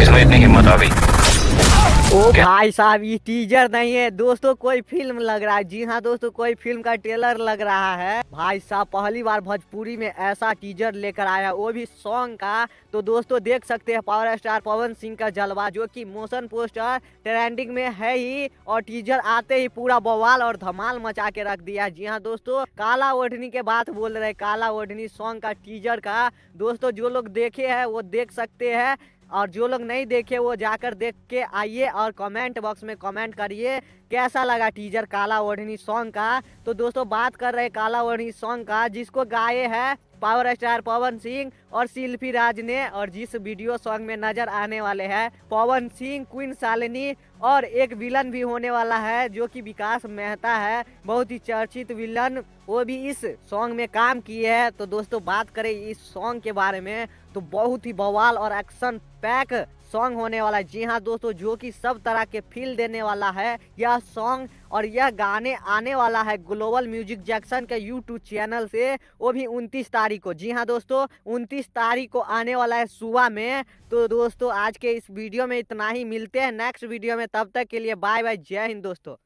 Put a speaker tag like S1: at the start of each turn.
S1: इसमें इतनी हिम्मत आ गई।
S2: ओ भाई साहब, ये टीजर नहीं है दोस्तों, कोई फिल्म लग रहा है। जी हाँ दोस्तों, कोई फिल्म का ट्रेलर लग रहा है। भाई साहब पहली बार भोजपुरी में ऐसा टीजर लेकर आया, वो भी सॉन्ग का। तो दोस्तों देख सकते हैं पावर स्टार पवन सिंह का जलवा, जो कि मोशन पोस्टर ट्रेंडिंग में है ही, और टीजर आते ही पूरा बवाल और धमाल मचा के रख दिया। जी हाँ दोस्तों, काला ओढ़नी के बात बोल रहे, काला ओढ़नी सॉन्ग का टीजर का। दोस्तों जो लोग देखे हैं वो देख सकते हैं, और जो लोग नहीं देखे वो जाकर देख के आइए, और कमेंट बॉक्स में कमेंट करिए कैसा लगा टीजर काला ओढ़नी सॉन्ग का। तो दोस्तों बात कर रहे काला ओढ़नी सॉन्ग का, जिसको गाए हैं पावर स्टार पवन सिंह और शिल्पी राज ने, और जिस वीडियो सॉन्ग में नजर आने वाले हैं पवन सिंह, क्वीन शालिनी, और एक विलन भी होने वाला है जो कि विकास मेहता है, बहुत ही चर्चित विलन, वो भी इस सॉन्ग में काम किए हैं। तो दोस्तों बात करें इस सॉन्ग के बारे में, तो बहुत ही बवाल और एक्शन पैक सॉन्ग होने वाला है। जी हाँ दोस्तों, जो कि सब तरह के फील देने वाला है यह सॉन्ग, और यह गाने आने वाला है ग्लोबल म्यूजिक जंक्शन के यूट्यूब चैनल से, वो भी 29 तारीख को। जी हाँ दोस्तों, 29 तारीख को आने वाला है सुबह में। तो दोस्तों आज के इस वीडियो में इतना ही, मिलते हैं नेक्स्ट वीडियो में, तब तक के लिए बाय बाय, जय हिंद दोस्तों।